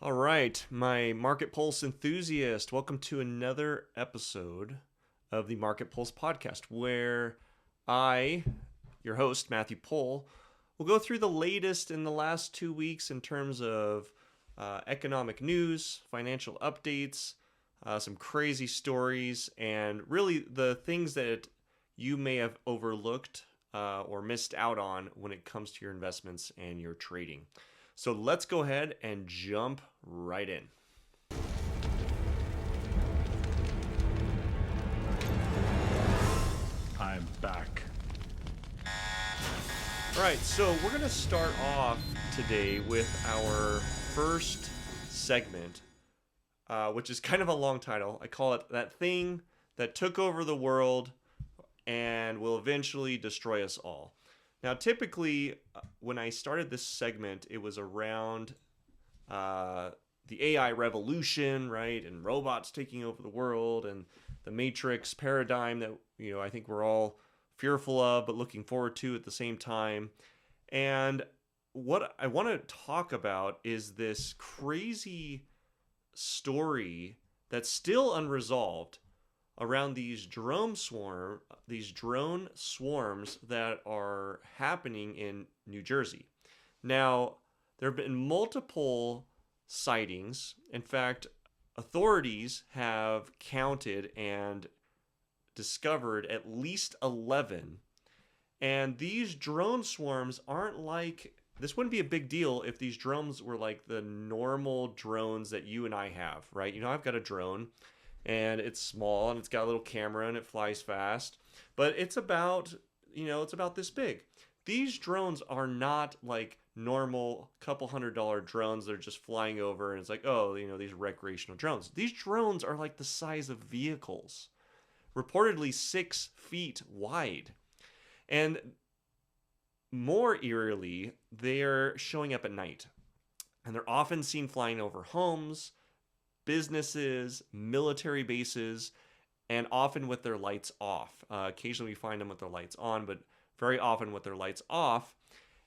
All right, my Market Pulse enthusiast, welcome to another episode of the Market Pulse podcast, where I, your host, Matthew Pohl, will go through the latest in the last 2 weeks in terms of economic news, financial updates, some crazy stories, and really the things that you may have overlooked or missed out on when it comes to your investments and your trading. So let's go ahead and jump right in. I'm back. All right, so we're going to start off today with our first segment, which is kind of a long title. I call it That Thing That Took Over the World and Will Eventually Destroy Us All. Now, typically, when I started this segment, it was around the AI revolution, right, and robots taking over the world, and the Matrix paradigm that I think we're all fearful of, but looking forward to at the same time. And what I want to talk about is this crazy story that's still unresolved around these drone swarms that are happening in New Jersey. Now, there have been multiple sightings. In fact, authorities have counted and discovered at least 11. And these drone swarms aren't like, this wouldn't be a big deal if these drones were like the normal drones that you and I have, right? I've got a drone, and it's small, and it's got a little camera, and it flies fast, but it's about this big. These drones are not like normal couple $100 drones that are just flying over, and it's like, oh, these are recreational drones. These drones are like the size of vehicles, reportedly 6 feet wide. And more eerily, they're showing up at night, and they're often seen flying over homes, businesses, military bases, and often with their lights off. Occasionally we find them with their lights on, but very often with their lights off.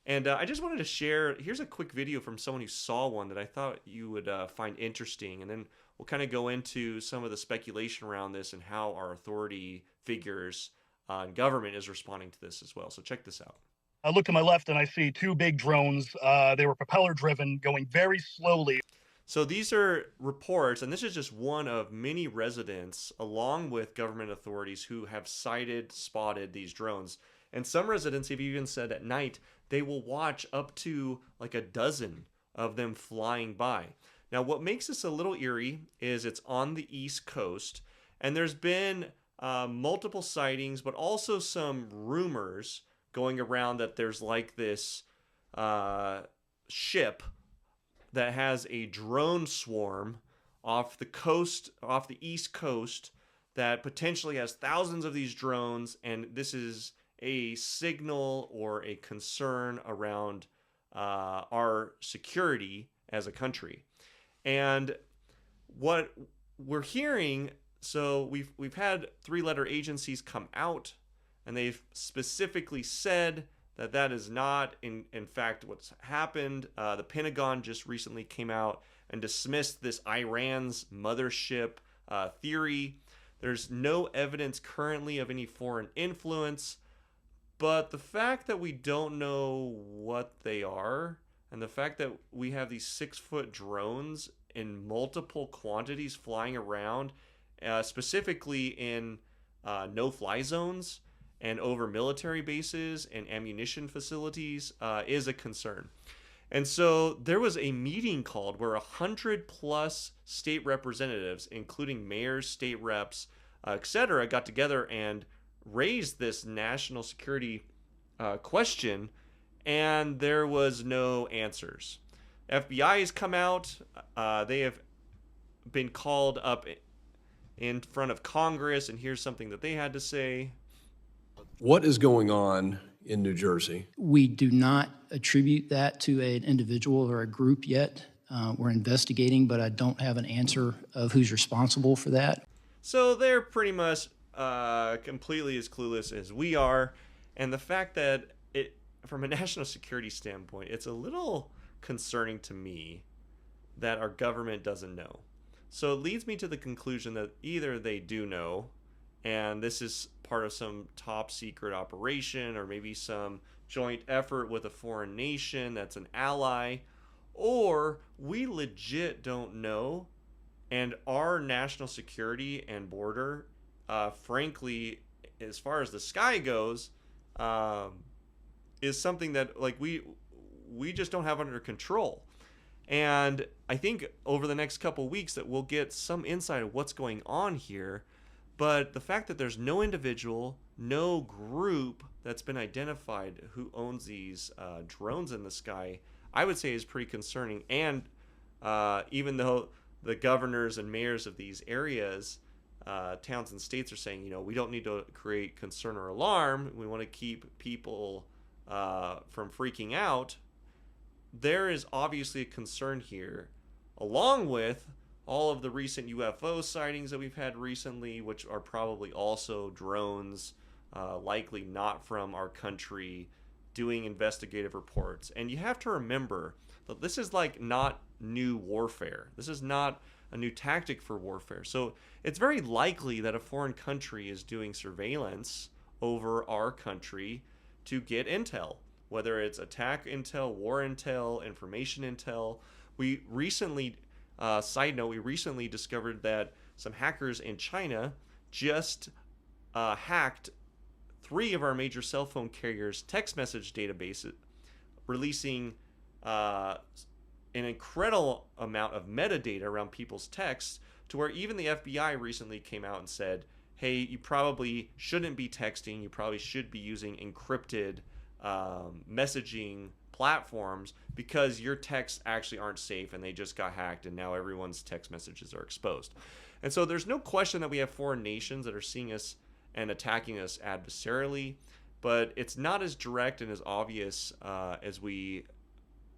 And I just wanted to share, here's a quick video from someone who saw one that I thought you would find interesting. And then we'll kind of go into some of the speculation around this and how our authority figures and government is responding to this as well. So check this out. I look to my left and I see 2 big drones. They were propeller driven, going very slowly. So these are reports, and this is just one of many residents, along with government authorities, who have spotted these drones. And some residents have even said at night they will watch up to like a dozen of them flying by. Now, what makes this a little eerie is it's on the East Coast, and there's been multiple sightings, but also some rumors going around that there's like this ship that has a drone swarm off the East Coast, that potentially has thousands of these drones, and this is a signal or a concern around our security as a country. And what we're hearing, so we've had 3-letter agencies come out, and they've specifically said that is not in fact what's happened. The Pentagon just recently came out and dismissed this Iran's mothership theory. There's no evidence currently of any foreign influence, but the fact that we don't know what they are, and the fact that we have these 6-foot drones in multiple quantities flying around, specifically in no-fly zones and over military bases and ammunition facilities, is a concern. And so there was a meeting called where 100+ state representatives, including mayors, state reps, etc., got together and raised this national security question, and there was no answers. FBI has come out. They have been called up in front of Congress, and here's something that they had to say. What is going on in New Jersey? We do not attribute that to an individual or a group yet. We're investigating, but I don't have an answer of who's responsible for that. So they're pretty much completely as clueless as we are. And the fact that from a national security standpoint, it's a little concerning to me that our government doesn't know. So it leads me to the conclusion that either they do know, and this is part of some top secret operation, or maybe some joint effort with a foreign nation that's an ally, or we legit don't know, and our national security and border, frankly, as far as the sky goes, is something that like we just don't have under control. And I think over the next couple of weeks that we'll get some insight of what's going on here. But the fact that there's no individual, no group that's been identified who owns these drones in the sky, I would say is pretty concerning. And even though the governors and mayors of these areas, towns and states are saying, we don't need to create concern or alarm. We want to keep people from freaking out. There is obviously a concern here, along with all of the recent UFO sightings that we've had recently, which are probably also drones, likely not from our country, doing investigative reports. And you have to remember that this is like not new warfare. This is not a new tactic for warfare. So it's very likely that a foreign country is doing surveillance over our country to get intel, whether it's attack intel, war intel, information intel. We recently, side note, we recently discovered that some hackers in China just hacked 3 of our major cell phone carriers' text message databases, releasing an incredible amount of metadata around people's texts, to where even the FBI recently came out and said, hey, you probably shouldn't be texting, you probably should be using encrypted messaging platforms, because your texts actually aren't safe and they just got hacked, and now everyone's text messages are exposed. And so there's no question that we have foreign nations that are seeing us and attacking us adversarially, but it's not as direct and as obvious as we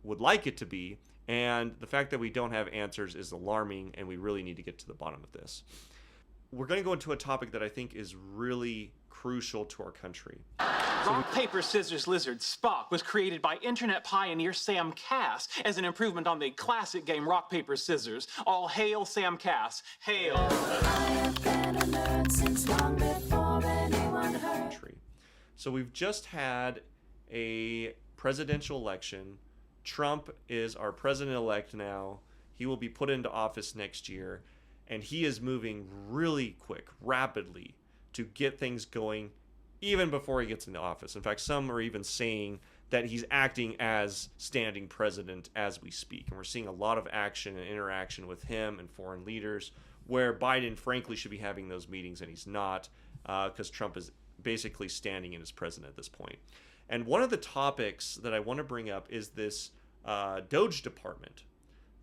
would like it to be. And the fact that we don't have answers is alarming, and we really need to get to the bottom of this. We're going to go into a topic that I think is really crucial to our country. Rock, Paper, Scissors, Lizard, Spock was created by internet pioneer Sam Cass as an improvement on the classic game Rock, Paper, Scissors. All hail Sam Cass. Hail. So we've just had a presidential election. Trump is our president-elect now. He will be put into office next year, and he is moving really quick, rapidly, to get things going even before he gets into office. In fact, some are even saying that he's acting as standing president as we speak. And we're seeing a lot of action and interaction with him and foreign leaders, where Biden, frankly, should be having those meetings, and he's not, because Trump is basically standing in as president at this point. And one of the topics that I want to bring up is this DOGE department.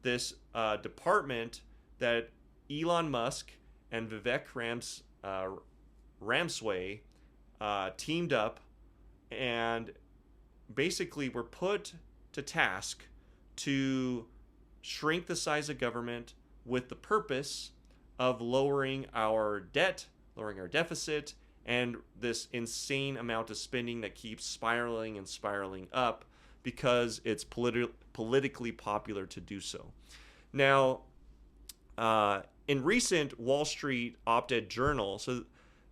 This department that Elon Musk and Vivek Ramsway teamed up and basically were put to task to shrink the size of government with the purpose of lowering our debt, lowering our deficit, and this insane amount of spending that keeps spiraling and spiraling up because it's politically popular to do so. Now, in recent Wall Street op-ed journal, so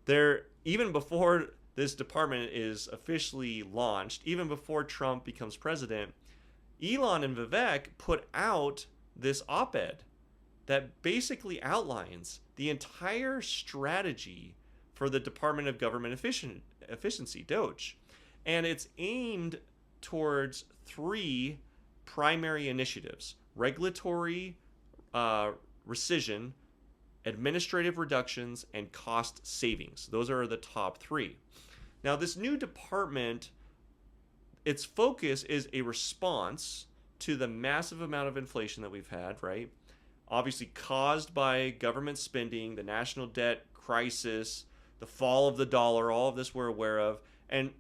there, even before this department is officially launched, even before Trump becomes president, Elon and Vivek put out this op-ed that basically outlines the entire strategy for the Department of Government Efficiency, DOGE. And it's aimed towards 3 primary initiatives: regulatory rescission, administrative reductions, and cost savings. Those are the top 3. Now, this new department, its focus is a response to the massive amount of inflation that we've had, right? Obviously caused by government spending, the national debt crisis, the fall of the dollar, all of this we're aware of. And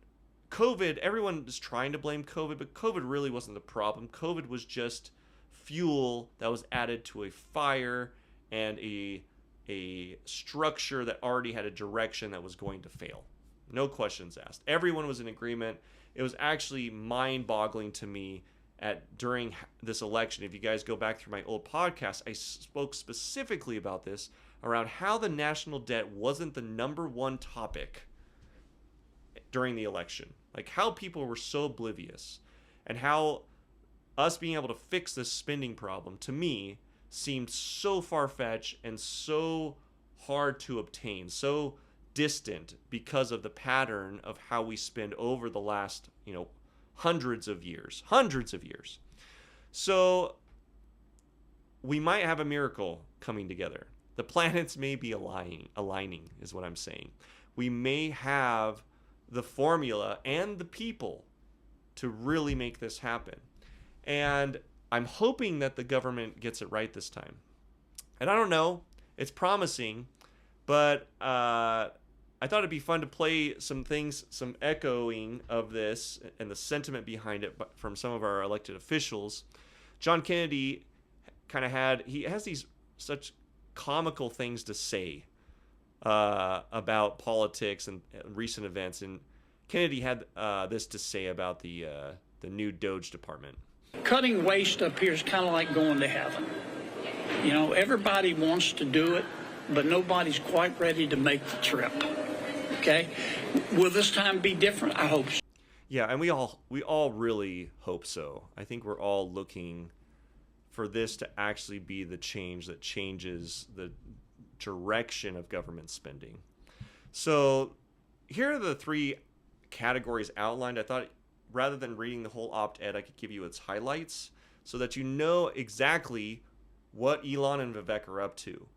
COVID, everyone is trying to blame COVID, but COVID really wasn't the problem. COVID was just fuel that was added to a fire and a structure that already had a direction that was going to fail. No questions asked. Everyone was in agreement. It was actually mind-boggling to me during this election. If you guys go back through my old podcast, I spoke specifically about this, around how the national debt wasn't the number one topic during the election. Like how people were so oblivious, and how us being able to fix this spending problem, to me, seemed so far-fetched and so hard to obtain, so distant, because of the pattern of how we spend over the last, hundreds of years. So we might have a miracle coming together. The planets may be aligning is what I'm saying. We may have the formula and the people to really make this happen. And I'm hoping that the government gets it right this time. And I don't know, it's promising, but I thought it'd be fun to play some things, some echoing of this and the sentiment behind it from some of our elected officials. John Kennedy he has these such comical things to say about politics and recent events. And Kennedy had this to say about the new DOGE department. Cutting waste appears kind of like going to heaven. Everybody wants to do it, but nobody's quite ready to make the trip. Okay? Will this time be different? I hope so. Yeah, and we all really hope so. I think we're all looking for this to actually be the change that changes the direction of government spending. So here are the three categories outlined. I thought rather than reading the whole op-ed, I could give you its highlights so that you know exactly what Elon and Vivek are up to.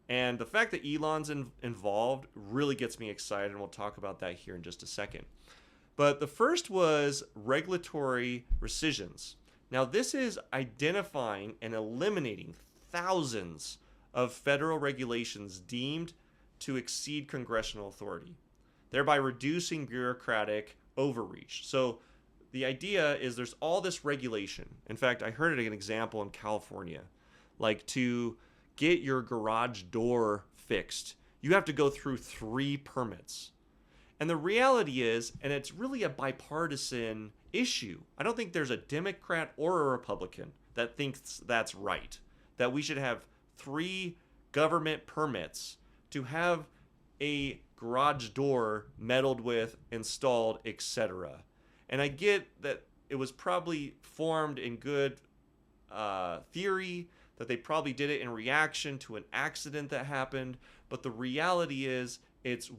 And the fact that Elon's involved really gets me excited, and we'll talk about that here in just a second. But the first was regulatory rescissions. Now, this is identifying and eliminating thousands of federal regulations deemed to exceed congressional authority, thereby reducing bureaucratic overreach. So the idea is there's all this regulation. In fact, I heard an example in California, like to get your garage door fixed, you have to go through 3 permits. And the reality is, and it's really a bipartisan issue, I don't think there's a Democrat or a Republican that thinks that's right, that we should have 3 government permits to have a garage door meddled with, installed, etc. And I get that it was probably formed in good theory, that they probably did it in reaction to an accident that happened, but the reality is it's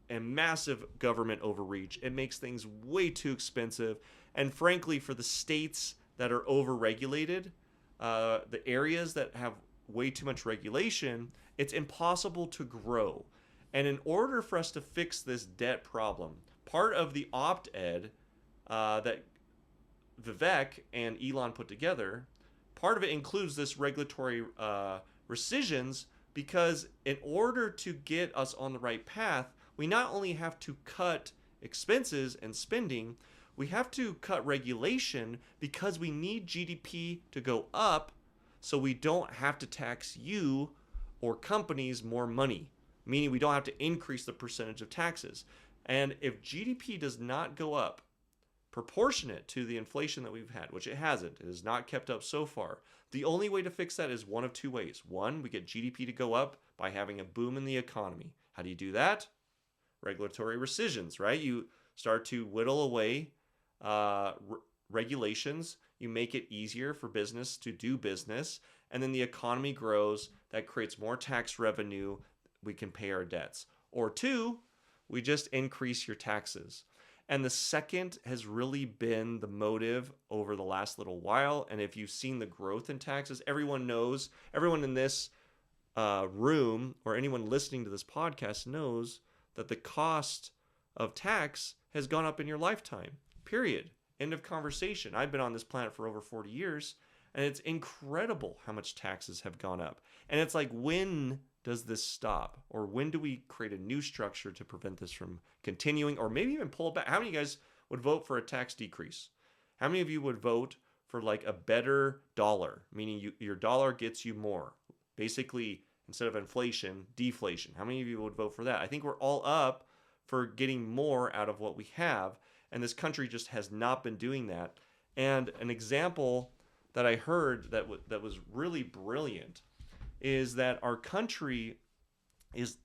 a massive government overreach. It makes things way too expensive, and frankly, for the states that are overregulated, the areas that have way too much regulation, it's impossible to grow. And in order for us to fix this debt problem, part of the opt-ed that Vivek and Elon put together, part of it includes this regulatory rescissions, because in order to get us on the right path, we not only have to cut expenses and spending, we have to cut regulation, because we need GDP to go up so we don't have to tax you or companies more money, meaning we don't have to increase the percentage of taxes. And if GDP does not go up proportionate to the inflation that we've had, which it hasn't, it has not kept up so far, the only way to fix that is one of 2 ways. One, we get GDP to go up by having a boom in the economy. How do you do that? Regulatory rescissions, right? You start to whittle away regulations, you make it easier for business to do business, and then the economy grows. That creates more tax revenue. We can pay our debts. Or 2, we just increase your taxes. And the second has really been the motive over the last little while. And if you've seen the growth in taxes, everyone knows, everyone in this room or anyone listening to this podcast knows that the cost of tax has gone up in your lifetime, period. End of conversation. I've been on this planet for over 40 years, and it's incredible how much taxes have gone up. And it's like, when does this stop? Or when do we create a new structure to prevent this from continuing, or maybe even pull it back? How many of you guys would vote for a tax decrease? How many of you would vote for like a better dollar, meaning your dollar gets you more? Basically, instead of inflation, deflation. How many of you would vote for that? I think we're all up for getting more out of what we have, and this country just has not been doing that. And an example that I heard that was really brilliant is that our country is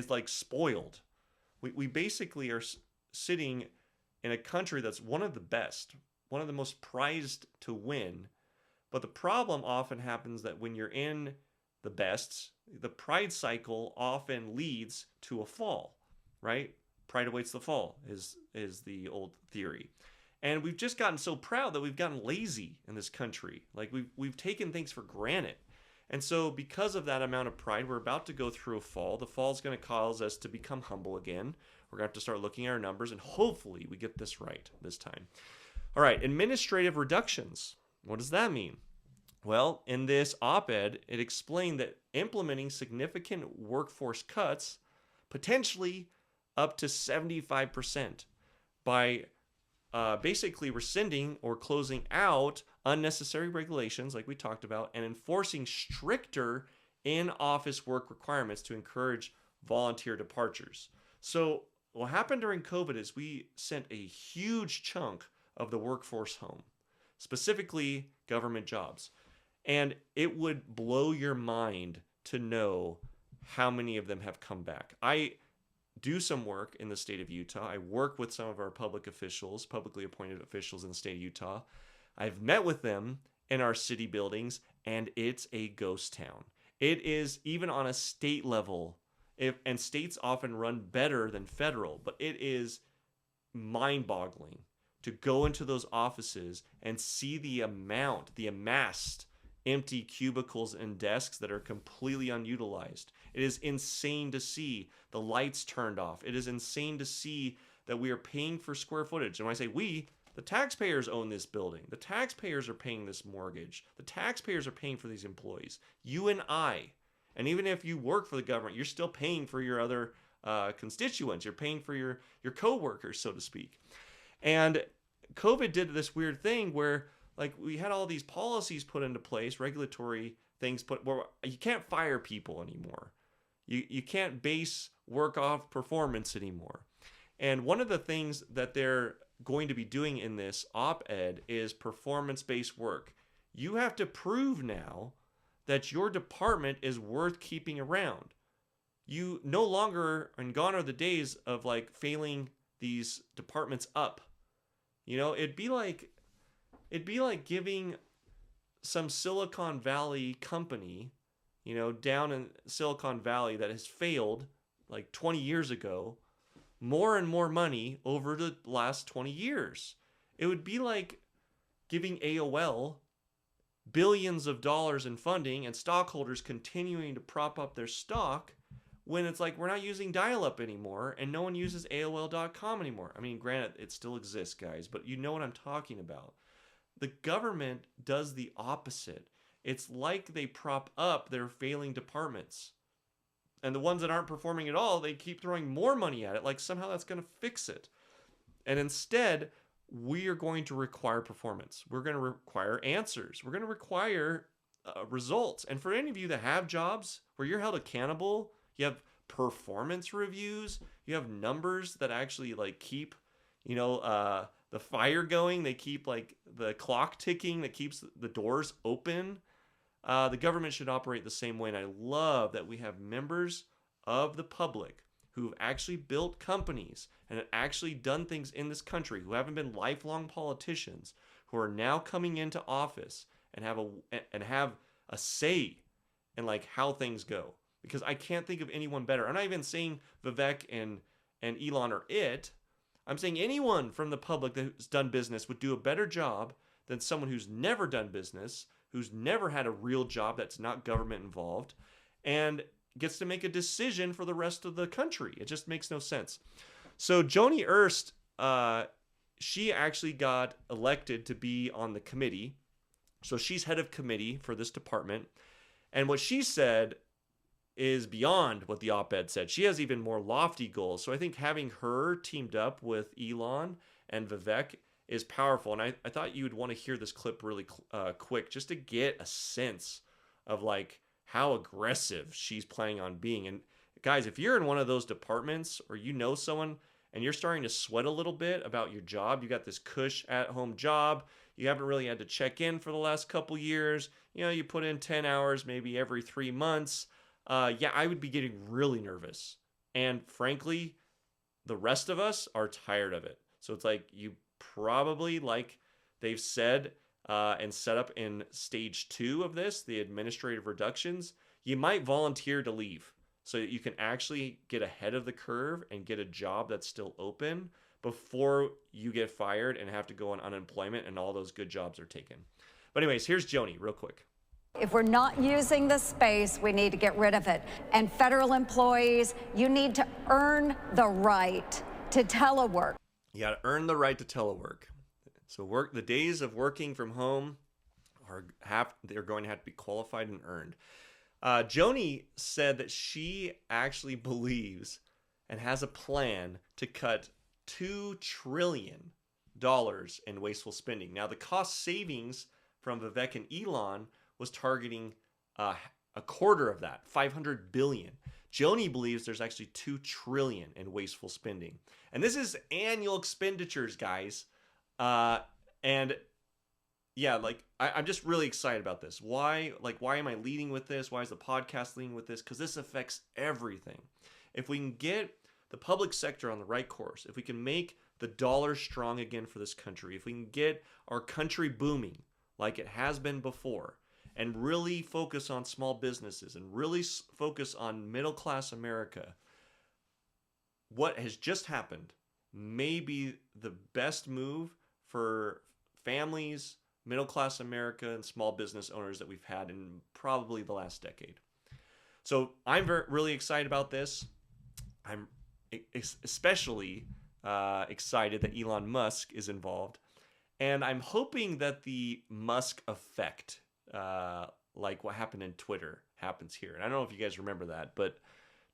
like spoiled. We basically are sitting in a country that's one of the best, one of the most prized to win. But the problem often happens that when you're in the best, the pride cycle often leads to a fall, right? Pride awaits the fall is the old theory. And we've just gotten so proud that we've gotten lazy in this country. Like we've taken things for granted. And so because of that amount of pride, we're about to go through a fall. The fall is going to cause us to become humble again. We're going to have to start looking at our numbers, and hopefully we get this right this time. All right, administrative reductions. What does that mean? Well, in this op-ed, it explained that implementing significant workforce cuts, potentially up to 75%, by basically rescinding or closing out unnecessary regulations like we talked about and enforcing stricter in-office work requirements to encourage volunteer departures. So what happened during COVID is we sent a huge chunk of the workforce home, specifically government jobs. And it would blow your mind to know how many of them have come back. I do some work in the state of Utah. I work with some of our public officials, publicly appointed officials in the state of Utah. I've met with them in our city buildings, and it's a ghost town. It is, even on a state level, and states often run better than federal, but it is mind-boggling to go into those offices and see the amassed empty cubicles and desks that are completely unutilized. It is insane to see the lights turned off. It is insane to see that we are paying for square footage. And when I say we, the taxpayers own this building. The taxpayers are paying this mortgage. The taxpayers are paying for these employees. You and I. And even if you work for the government, you're still paying for your other constituents. You're paying for your co-workers, so to speak. And COVID did this weird thing where like we had all these policies put into place, regulatory things put where you can't fire people anymore. You can't base work off performance anymore. And one of the things that they're going to be doing in this op-ed is performance-based work. You have to prove now that your department is worth keeping around. You no longer, and gone are the days of like failing these departments up. You know, it'd be like giving some Silicon Valley company, you know, down in Silicon Valley that has failed like 20 years ago, more and more money over the last 20 years. It would be like giving AOL billions of dollars in funding and stockholders continuing to prop up their stock when it's like we're not using dial-up anymore and no one uses AOL.com anymore. I mean, granted, it still exists, guys, but you know what I'm talking about. The government does the opposite. It's like they prop up their failing departments. And the ones that aren't performing at all, they keep throwing more money at it, like somehow that's going to fix it. And instead, we are going to require performance. We're going to require answers. We're going to require results. And for any of you that have jobs where you're held accountable, you have performance reviews, you have numbers that actually like keep, you know, the fire going, they keep like the clock ticking that keeps the doors open. The government should operate the same way. And I love that we have members of the public who've actually built companies and have actually done things in this country, who haven't been lifelong politicians, who are now coming into office and have a say in like how things go. Because I can't think of anyone better. I'm not even saying Vivek and Elon are it. I'm saying anyone from the public that's done business would do a better job than someone who's never done business, who's never had a real job that's not government involved, and gets to make a decision for the rest of the country. It just makes no sense. So Joni Ernst, she actually got elected to be on the committee. So she's head of committee for this department. And what she said is beyond what the op-ed said. She has even more lofty goals. So I think having her teamed up with Elon and Vivek is powerful. And I thought you would want to hear this clip really quick just to get a sense of like how aggressive she's planning on being. And guys, if you're in one of those departments or you know someone and you're starting to sweat a little bit about your job, you got this cush at home job, You haven't really had to check in for the last couple years. You put in 10 hours maybe every 3 months. I would be getting really nervous. And frankly, the rest of us are tired of it. So it's like you probably, like they've said and set up in stage 2 of this, the administrative reductions, you might volunteer to leave so that you can actually get ahead of the curve and get a job that's still open before you get fired and have to go on unemployment and all those good jobs are taken. But anyways, here's Joni real quick. If we're not using the space, we need to get rid of it. And federal employees, you need to earn the right to telework. You got to earn the right to telework. So the days of working from home they're going to have to be qualified and earned. Joni said that she actually believes and has a plan to cut $2 trillion in wasteful spending. Now, the cost savings from Vivek and Elon was targeting a quarter of that, $500 billion. Joni believes there's actually $2 trillion in wasteful spending. And this is annual expenditures, guys. And yeah, I'm just really excited about this. Why am I leading with this? Why is the podcast leading with this? Because this affects everything. If we can get the public sector on the right course, if we can make the dollar strong again for this country, if we can get our country booming like it has been before, and really focus on small businesses and really focus on middle-class America, what has just happened may be the best move for families, middle-class America, and small business owners that we've had in probably the last decade. So I'm really excited about this. I'm especially excited that Elon Musk is involved. And I'm hoping that the Musk effect, like what happened in Twitter, happens here. And I don't know if you guys remember that, but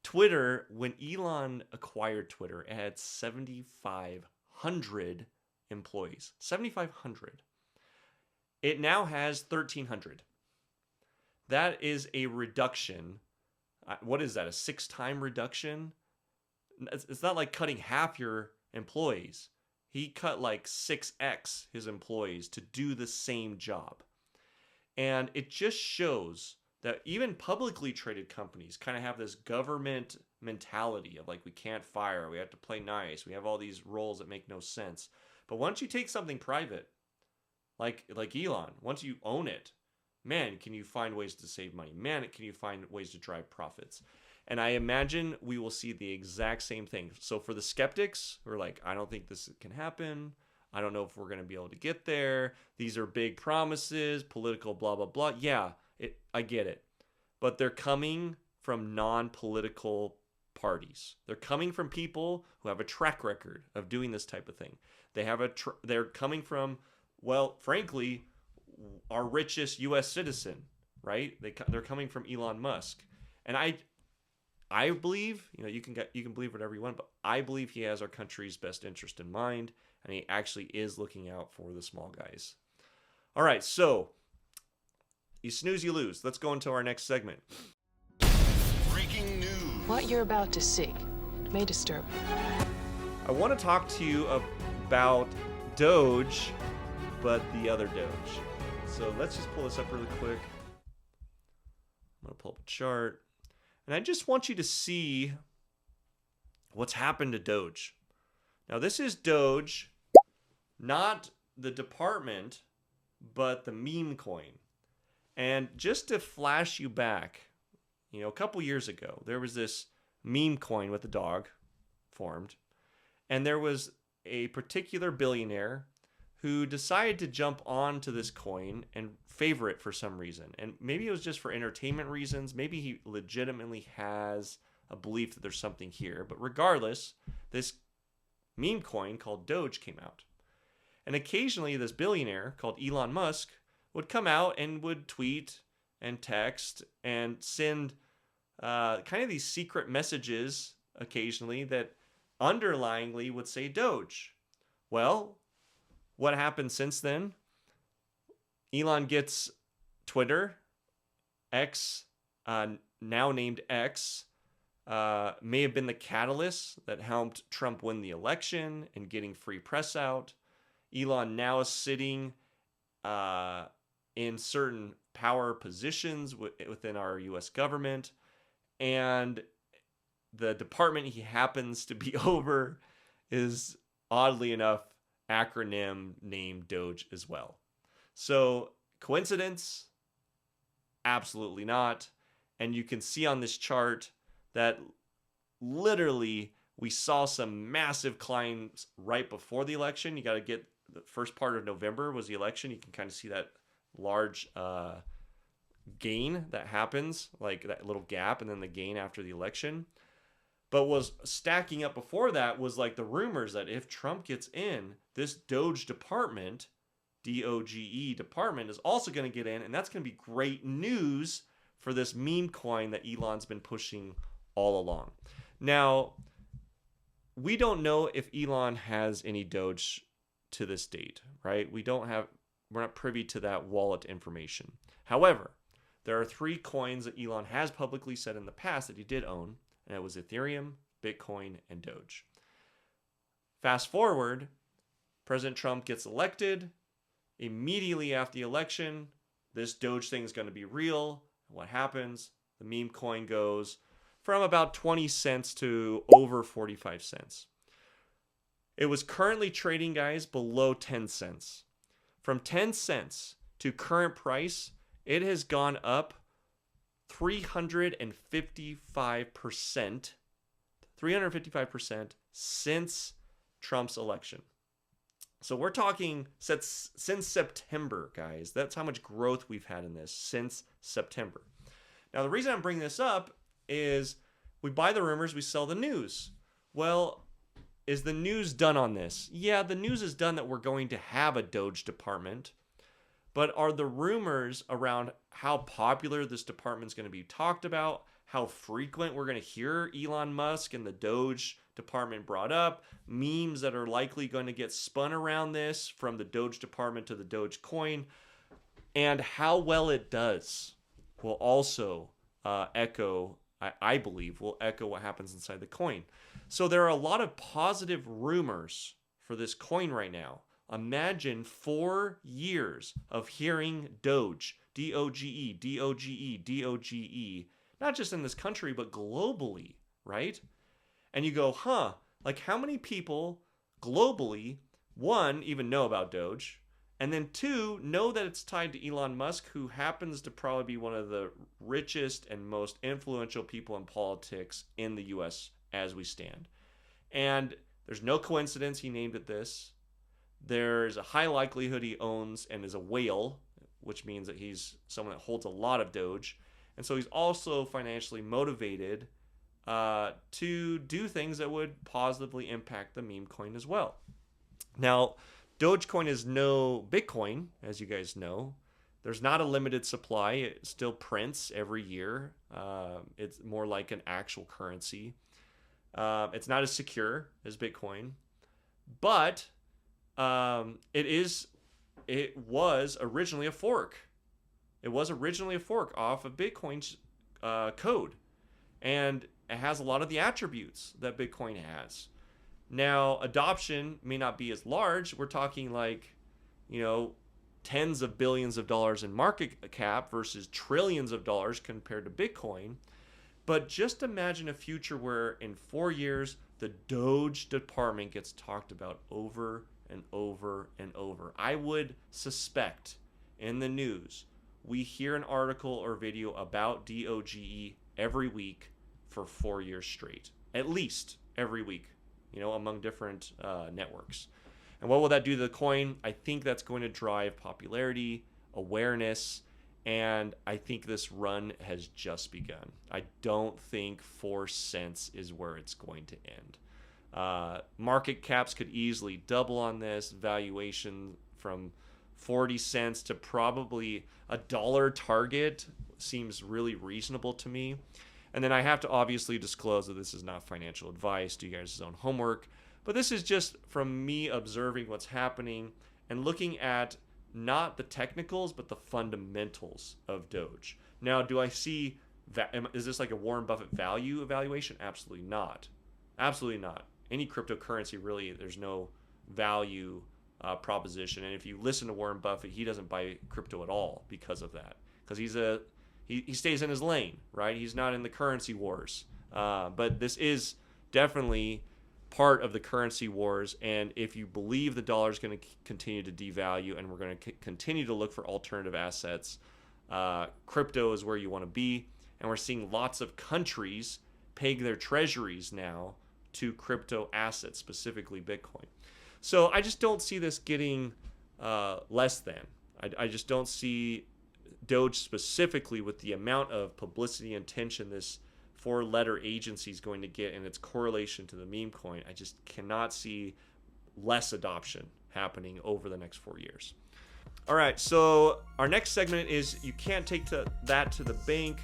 Twitter, when Elon acquired Twitter, it had 7,500 employees. 7,500. It now has 1,300. That is a reduction. What is that? A 6-time reduction? It's not like cutting half your employees. He cut like 6x his employees to do the same job. And it just shows that even publicly traded companies kind of have this government mentality of like, we can't fire, we have to play nice, we have all these roles that make no sense. But once you take something private, like Elon, once you own it, man, can you find ways to save money? Man, can you find ways to drive profits? And I imagine we will see the exact same thing. So for the skeptics who are like, I don't think this can happen, I don't know if we're going to be able to get there, these are big promises, political blah, blah, blah. Yeah, I get it. But they're coming from non-political parties. They're coming from people who have a track record of doing this type of thing. They're coming from, well, frankly, our richest U.S. citizen, right? They're coming from Elon Musk. And I believe, you can believe whatever you want, but I believe he has our country's best interest in mind, and he actually is looking out for the small guys. All right, so you snooze, you lose. Let's go into our next segment. Breaking news. What you're about to see may disturb you. I want to talk to you about DOGE, but the other DOGE. So let's just pull this up really quick. I'm going to pull up a chart. And I just want you to see what's happened to DOGE. Now, this is DOGE, not the department, but the meme coin. And just to flash you back, a couple years ago, there was this meme coin with a dog formed. And there was a particular billionaire who decided to jump onto this coin and favor it for some reason. And maybe it was just for entertainment reasons. Maybe he legitimately has a belief that there's something here. But regardless, this meme coin called Doge came out. And occasionally this billionaire called Elon Musk would come out and would tweet and text and send kind of these secret messages occasionally that underlyingly would say Doge. Well, what happened since then? Elon gets Twitter, X, now named X, may have been the catalyst that helped Trump win the election and getting free press out. Elon now is sitting in certain power positions within our U.S. government, and the department he happens to be over is, oddly enough, acronym named DOGE as well. So, coincidence? Absolutely not. And you can see on this chart that literally we saw some massive climbs right before the election. You got to get the first part of November was the election. You can kind of see that large gain that happens, like that little gap, and then the gain after the election. But was stacking up before that was like the rumors that if Trump gets in, this DOGE department, DOGE department, is also going to get in, and that's going to be great news for this meme coin that Elon's been pushing all along. Now, we don't know if Elon has any DOGE to this date, right? We're not privy to that wallet information. However, there are 3 coins that Elon has publicly said in the past that he did own, and it was Ethereum, Bitcoin, and Doge. Fast forward, President Trump gets elected. Immediately after the election, this Doge thing is going to be real. What happens? The meme coin goes from about 20 cents to over 45 cents. It was currently trading, guys, below 10 cents. From 10 cents to current price, it has gone up 355%. 355% since Trump's election. So we're talking since September, guys. That's how much growth we've had in this since September. Now, the reason I'm bringing this up is we buy the rumors, we sell the news. Well, is the news done on this? Yeah, the news is done that we're going to have a DOGE department. But are the rumors around how popular this department is going to be talked about, how frequent we're going to hear Elon Musk and the DOGE department brought up, memes that are likely going to get spun around this from the DOGE department to the Doge coin, and how well it does will also I believe, will echo what happens inside the coin. So there are a lot of positive rumors for this coin right now. Imagine 4 years of hearing Doge, D-O-G-E, D-O-G-E, D-O-G-E, not just in this country, but globally, right? And you go, like how many people globally, 1, even know about Doge, and then 2, know that it's tied to Elon Musk, who happens to probably be one of the richest and most influential people in politics in the U.S. as we stand. And there's no coincidence he named it this. There's a high likelihood he owns and is a whale, which means that he's someone that holds a lot of Doge. And so he's also financially motivated to do things that would positively impact the meme coin as well. Now, Dogecoin is no Bitcoin, as you guys know. There's not a limited supply. It still prints every year. It's more like an actual currency. It's not as secure as Bitcoin, but it was originally a fork. It was originally a fork off of Bitcoin's code, and it has a lot of the attributes that Bitcoin has. Now, adoption may not be as large. We're talking like, tens of billions of dollars in market cap versus trillions of dollars compared to Bitcoin. But just imagine a future where in 4 years, the Doge department gets talked about over and over and over. I would suspect in the news, we hear an article or video about DOGE every week for 4 years straight. At least every week, among different networks. And what will that do to the coin? I think that's going to drive popularity, awareness, and I think this run has just begun. I don't think 4 cents is where it's going to end. Market caps could easily double on this. Valuation from 40 cents to probably $1 target seems really reasonable to me. And then I have to obviously disclose that this is not financial advice. Do you guys' own homework. But this is just from me observing what's happening and looking at not the technicals, but the fundamentals of Doge. Now, do I see, is this like a Warren Buffett value evaluation? Absolutely not. Absolutely not. Any cryptocurrency, really, there's no value proposition. And if you listen to Warren Buffett, he doesn't buy crypto at all because of that, because he stays in his lane, right? He's not in the currency wars. But this is definitely part of the currency wars. And if you believe the dollar is going to continue to devalue and we're going to continue to look for alternative assets, crypto is where you want to be. And we're seeing lots of countries peg their treasuries now to crypto assets, specifically Bitcoin. So I just don't see this getting less than. I just don't see DOGE specifically, with the amount of publicity and attention this four-letter agency is going to get and its correlation to the meme coin. I just cannot see less adoption happening over the next 4 years. All right, so our next segment is You Can't Take That to the Bank,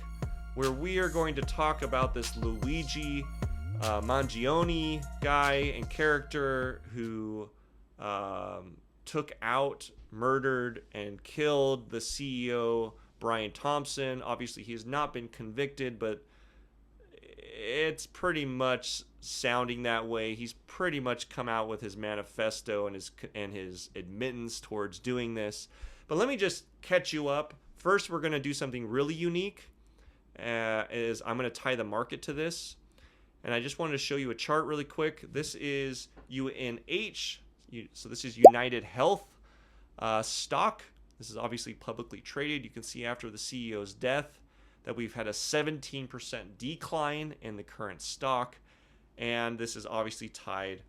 where we are going to talk about this Luigi Mangione guy and character who took out, murdered, and killed the CEO, Brian Thompson. Obviously, he has not been convicted, but it's pretty much sounding that way. He's pretty much come out with his manifesto and his admittance towards doing this. But let me just catch you up. First, we're going to do something really unique. Is I'm going to tie the market to this. And I just wanted to show you a chart really quick. This is UNH. So this is United Health stock. This is obviously publicly traded. You can see after the CEO's death that we've had a 17% decline in the current stock. And this is obviously tied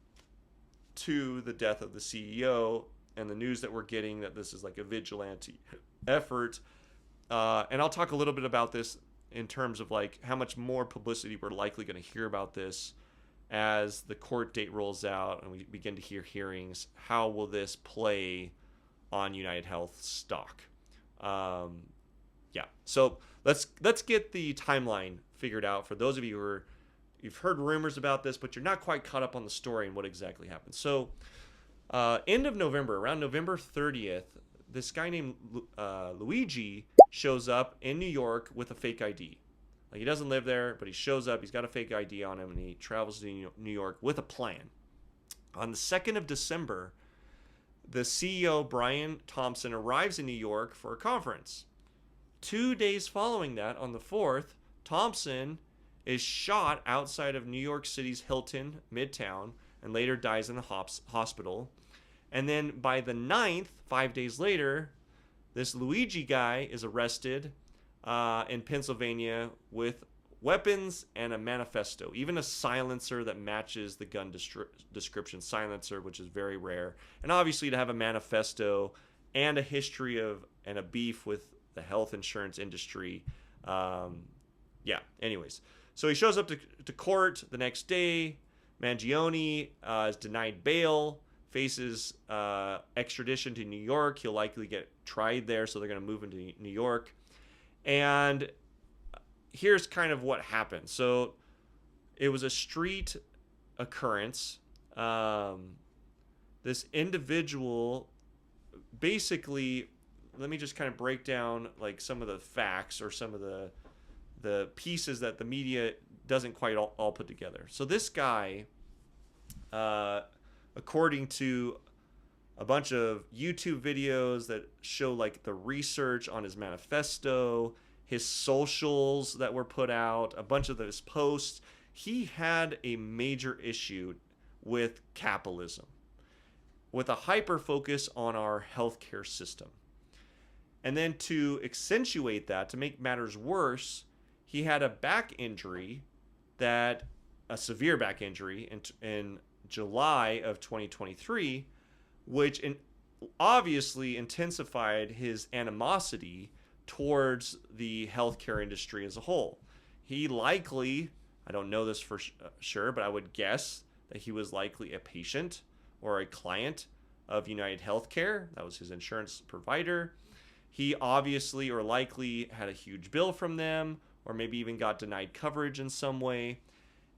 to the death of the CEO and the news that we're getting that this is like a vigilante effort. And I'll talk a little bit about this in terms of like how much more publicity we're likely going to hear about this as the court date rolls out and we begin to hear hearings. How will this play on United Health stock? So let's get the timeline figured out for those of you who you've heard rumors about this, but you're not quite caught up on the story and what exactly happened. So end of November, around November 30th, this guy named Luigi shows up in New York with a fake ID. Like, he doesn't live there, but he shows up. He's got a fake ID on him, and he travels to New York with a plan. On the 2nd of December, the CEO, Brian Thompson, arrives in New York for a conference. 2 days following that, on the 4th, Thompson is shot outside of New York City's Hilton, Midtown, and later dies in the hospital. And then by the 9th, 5 days later, this Luigi guy is arrested in Pennsylvania with weapons and a manifesto, even a silencer that matches the gun description silencer, which is very rare. And obviously to have a manifesto and a history of and a beef with the health insurance industry. Anyways. So he shows up to court the next day. Mangione is denied bail, faces extradition to New York. He'll likely get tried there, so they're going to move into New York. And here's kind of what happened. So it was a street occurrence. This individual basically, let me just kind of break down like some of the facts or some of the pieces that the media doesn't quite all put together. So this guy, according to a bunch of YouTube videos that show like the research on his manifesto, his socials that were put out, a bunch of those posts, he had a major issue with capitalism, with a hyper focus on our healthcare system. And then to accentuate that, to make matters worse, he had a back injury, a severe back injury in July of 2023, which obviously intensified his animosity towards the healthcare industry as a whole. He likely, I don't know this for sure, but I would guess that he was likely a patient or a client of United Healthcare. That was his insurance provider. He obviously or likely had a huge bill from them, or maybe even got denied coverage in some way.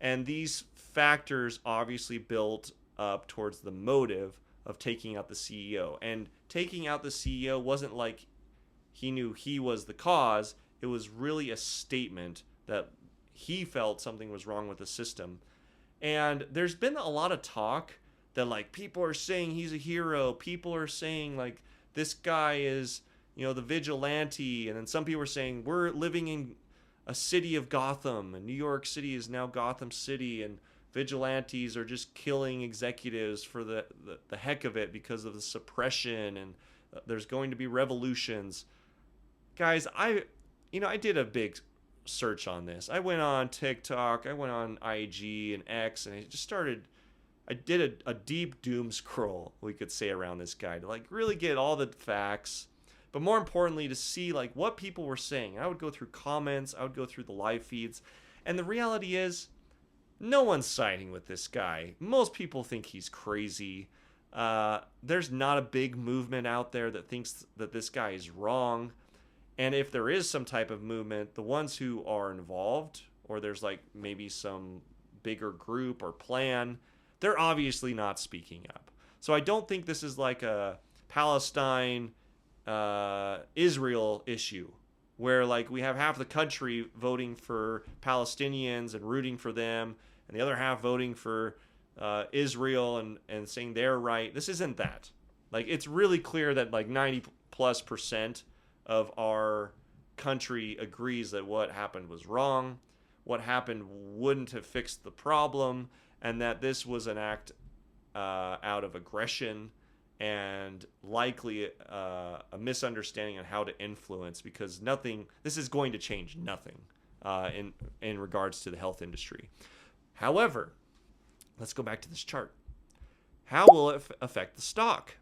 And these factors obviously built up towards the motive of taking out the CEO. And taking out the CEO wasn't like he knew he was the cause. It was really a statement that he felt something was wrong with the system. And there's been a lot of talk that like people are saying he's a hero. People are saying like this guy is, the vigilante. And then some people are saying we're living in a city of Gotham, and New York City is now Gotham City, and vigilantes are just killing executives for the heck of it because of the suppression, and there's going to be revolutions. Guys, I did a big search on this. I went on TikTok, I went on IG and X, and I did a deep doom scroll, we could say, around this guy to like really get all the facts, but more importantly to see like what people were saying. I would go through comments, I would go through the live feeds, and the reality is no one's siding with this guy. Most people think he's crazy. There's not a big movement out there that thinks that this guy is wrong. And if there is some type of movement, the ones who are involved, or there's like maybe some bigger group or plan, they're obviously not speaking up. So I don't think this is like a Palestine, Israel issue where like we have half the country voting for Palestinians and rooting for them, and the other half voting for Israel and saying they're right. This isn't that. Like, it's really clear that like 90+% of our country agrees that what happened was wrong, what happened wouldn't have fixed the problem, and that this was an act out of aggression and likely a misunderstanding on how to influence, because this is going to change nothing in regards to the health industry. However, let's go back to this chart. How will it affect the stock?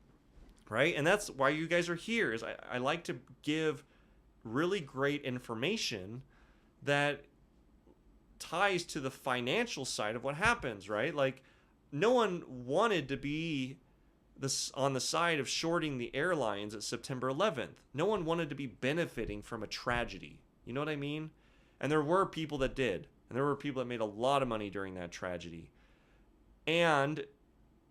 Right? And that's why you guys are here, is I like to give really great information that ties to the financial side of what happens, right? Like, no one wanted to be on the side of shorting the airlines at September 11th. No one wanted to be benefiting from a tragedy. You know what I mean? And there were people that did. And there were people that made a lot of money during that tragedy. And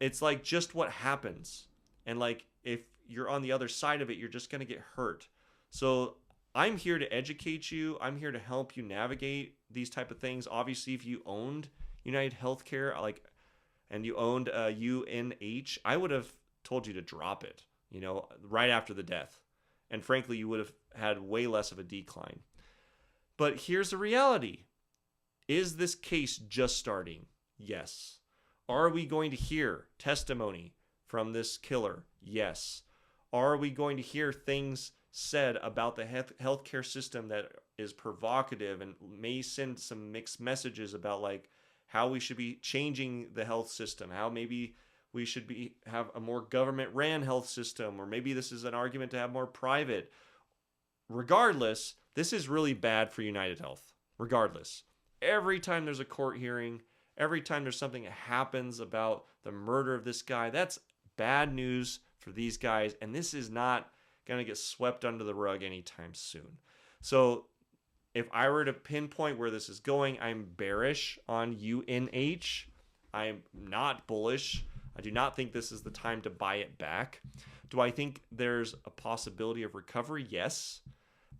it's like just what happens. And like, if you're on the other side of it, you're just going to get hurt. So I'm here to educate you. I'm here to help you navigate these type of things. Obviously, if you owned United Healthcare, and you owned UNH, I would have told you to drop it, right after the death. And frankly, you would have had way less of a decline. But here's the reality. Is this case just starting? Yes. Are we going to hear testimony from this killer? Yes. Are we going to hear things said about the healthcare system that is provocative and may send some mixed messages about like how we should be changing the health system, how maybe we should have a more government-ran health system, or maybe this is an argument to have more private. Regardless, this is really bad for United Health. Regardless. Every time there's a court hearing, every time there's something that happens about the murder of this guy, that's bad news for these guys, and this is not going to get swept under the rug anytime soon. So if I were to pinpoint where this is going, I'm bearish on UNH. I'm not bullish. I do not think this is the time to buy it back. Do I think there's a possibility of recovery? Yes.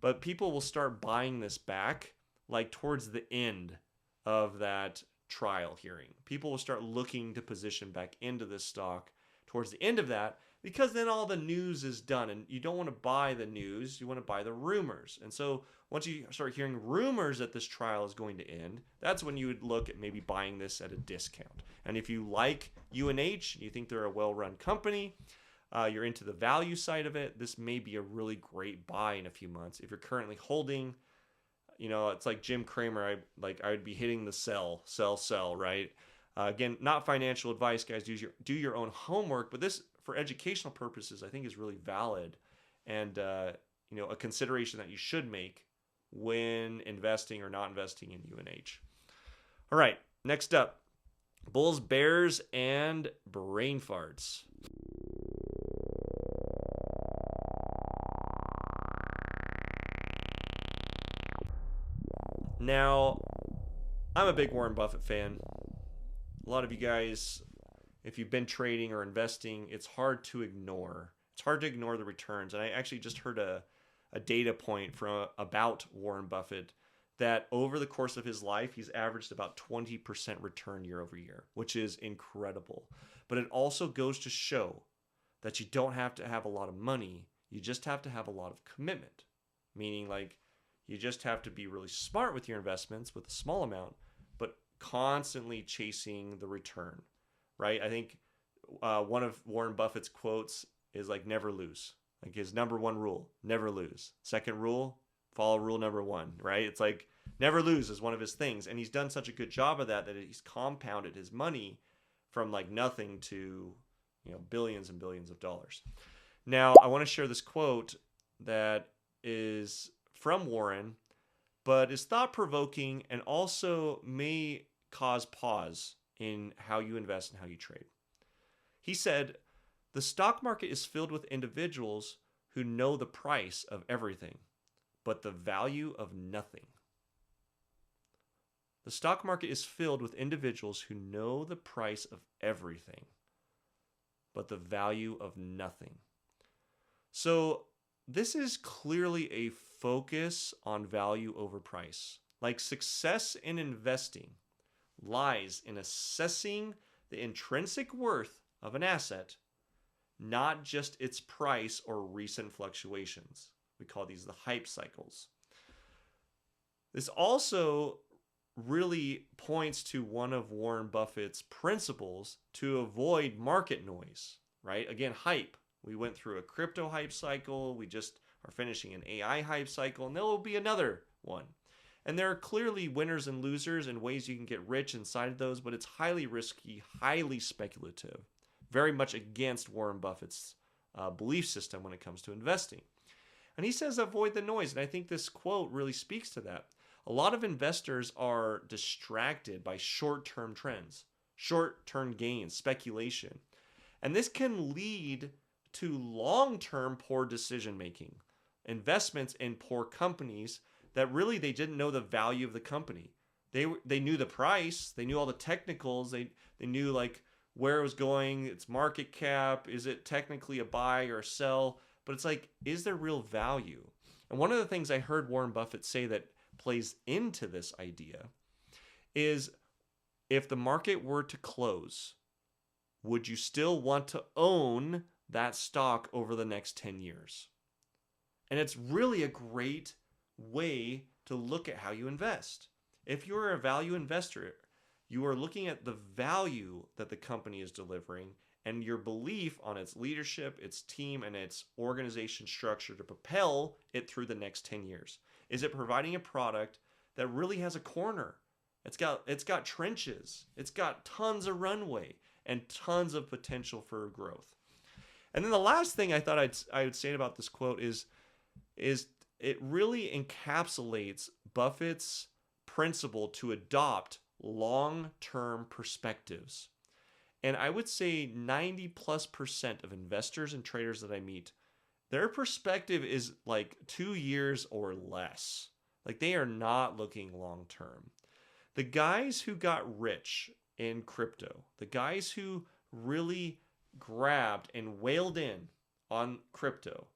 But people will start buying this back like towards the end of that trial hearing. People will start looking to position back into this stock towards the end of that, because then all the news is done, and you don't want to buy the news, you want to buy the rumors. And so once you start hearing rumors that this trial is going to end, that's when you would look at maybe buying this at a discount. And if you like UNH, you think they're a well-run company, you're into the value side of it, this may be a really great buy in a few months. If you're currently holding, it's like Jim Cramer, I would be hitting the sell, right? Again, not financial advice, guys. Do your own homework, but this, for educational purposes, I think is really valid, and a consideration that you should make when investing or not investing in UNH. All right, next up, Bulls, Bears, and brain farts. Now, I'm a big Warren Buffett fan. A lot of you guys, if you've been trading or investing, it's hard to ignore. It's hard to ignore the returns. And I actually just heard a data point about Warren Buffett that over the course of his life, he's averaged about 20% return year over year, which is incredible. But it also goes to show that you don't have to have a lot of money. You just have to have a lot of commitment, meaning like you just have to be really smart with your investments with a small amount, but constantly chasing the return, right? I think one of Warren Buffett's quotes is like never lose. Like his number one rule, never lose. Second rule, follow rule number one, right? It's like never lose is one of his things. And he's done such a good job of that he's compounded his money from like nothing to, billions and billions of dollars. Now, I want to share this quote that is from Warren, but is thought-provoking and also may cause pause in how you invest and how you trade. He said, "The stock market is filled with individuals who know the price of everything, but the value of nothing." The stock market is filled with individuals who know the price of everything, but the value of nothing. So this is clearly a focus on value over price. Like success in investing lies in assessing the intrinsic worth of an asset, not just its price or recent fluctuations. We call these the hype cycles. This also really points to one of Warren Buffett's principles to avoid market noise, right? Again, hype. We went through a crypto hype cycle. We just are finishing an AI hype cycle, and there will be another one. And there are clearly winners and losers and ways you can get rich inside of those, but it's highly risky, highly speculative, very much against Warren Buffett's belief system when it comes to investing. And he says avoid the noise, and I think this quote really speaks to that. A lot of investors are distracted by short-term trends, short-term gains, speculation. And this can lead to long-term poor decision-making, investments in poor companies that really they didn't know the value of the company. They knew the price, they knew all the technicals, they knew like where it was going, its market cap, is it technically a buy or a sell? But it's like, is there real value? And one of the things I heard Warren Buffett say that plays into this idea is if the market were to close, would you still want to own that stock over the next 10 years? And it's really a great way to look at how you invest. If you're a value investor, you are looking at the value that the company is delivering and your belief on its leadership, its team, and its organization structure to propel it through the next 10 years. Is it providing a product that really has a corner? It's got trenches. It's got tons of runway and tons of potential for growth. And then the last thing I thought I would say about this quote is it really encapsulates Buffett's principle to adopt long-term perspectives. And I would say 90+% of investors and traders that I meet, their perspective is like 2 years or less. Like they are not looking long-term. The guys who got rich in crypto, the guys who really grabbed and whaled in on crypto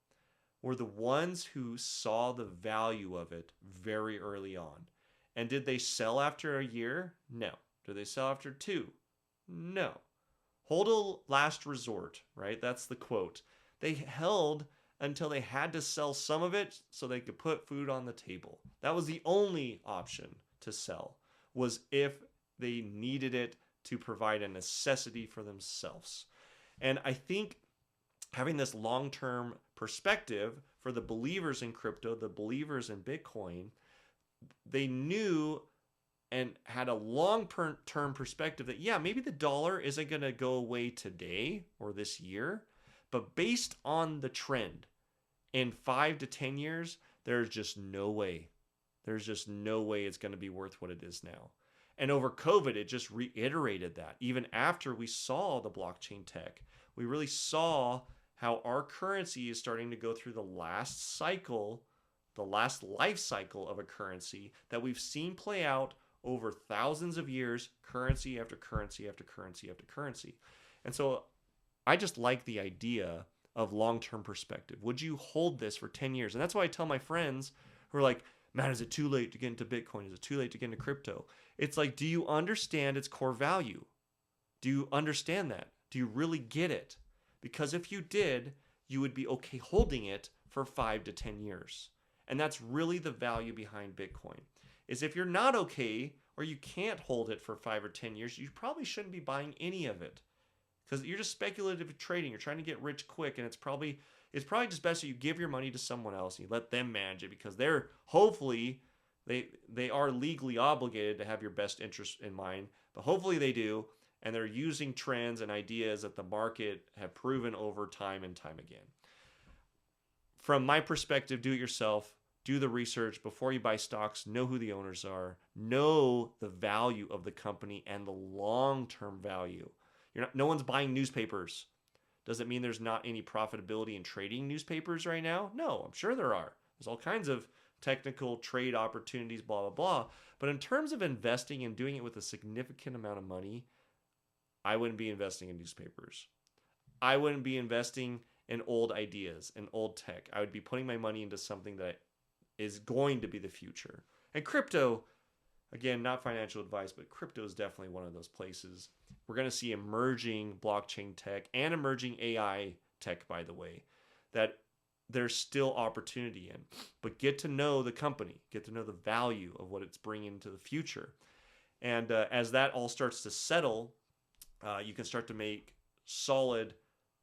were the ones who saw the value of it very early on. And did they sell after a year? No. Did they sell after 2? No. Hold a last resort, right? That's the quote. They held until they had to sell some of it so they could put food on the table. That was the only option to sell, was if they needed it to provide a necessity for themselves. And I think having this long-term perspective for the believers in crypto, the believers in Bitcoin, they knew and had a long-term perspective that, yeah, maybe the dollar isn't going to go away today or this year, but based on the trend, in 5 to 10 years, there's just no way. There's just no way it's going to be worth what it is now. And over COVID, it just reiterated that. Even after we saw the blockchain tech, we really saw how our currency is starting to go through the last cycle, the last life cycle of a currency that we've seen play out over thousands of years, currency after currency after currency after currency. And so I just like the idea of long-term perspective. Would you hold this for 10 years? And that's why I tell my friends who are like, Man, is it too late to get into Bitcoin? Is it too late to get into crypto? It's like, do you understand its core value? Do you understand that? Do you really get it? Because if you did, you would be okay holding it for 5 to 10 years. And that's really the value behind Bitcoin. Is if you're not okay or you can't hold it for 5 or 10 years, you probably shouldn't be buying any of it. Because you're just speculative trading. You're trying to get rich quick, and it's probably just best that you give your money to someone else and you let them manage it, because they're hopefully they are legally obligated to have your best interest in mind, but hopefully they do, and they're using trends and ideas that the market have proven over time and time again. From my perspective, do it yourself. Do the research before you buy stocks. Know who the owners are. Know the value of the company and the long-term value. No one's buying newspapers. Does it mean there's not any profitability in trading newspapers right now? No, I'm sure there are. There's all kinds of technical trade opportunities, blah, blah, blah. But in terms of investing and doing it with a significant amount of money, I wouldn't be investing in newspapers. I wouldn't be investing in old ideas and old tech. I would be putting my money into something that is going to be the future. And crypto, again, not financial advice, but crypto is definitely one of those places. We're going to see emerging blockchain tech and emerging AI tech, by the way, that there's still opportunity in. But get to know the company, get to know the value of what it's bringing into the future. And as that all starts to settle, you can start to make solid,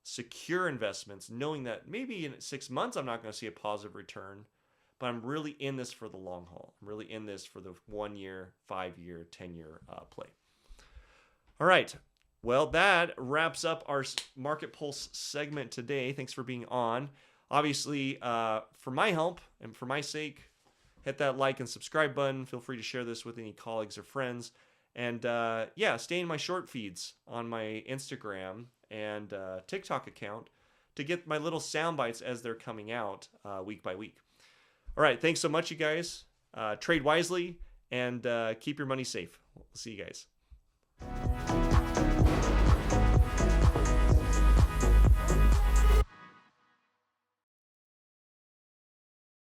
secure investments, knowing that maybe in 6 months I'm not going to see a positive return, but I'm really in this for the long haul. I'm really in this for the 1 year, 5 year, 10-year play. All right. Well, that wraps up our Market Pulse segment today. Thanks for being on. Obviously, for my help and for my sake, hit that like and subscribe button. Feel free to share this with any colleagues or friends. And stay in my short feeds on my Instagram and TikTok account to get my little sound bites as they're coming out week by week. All right. Thanks so much, you guys. Trade wisely and keep your money safe. We'll see you guys.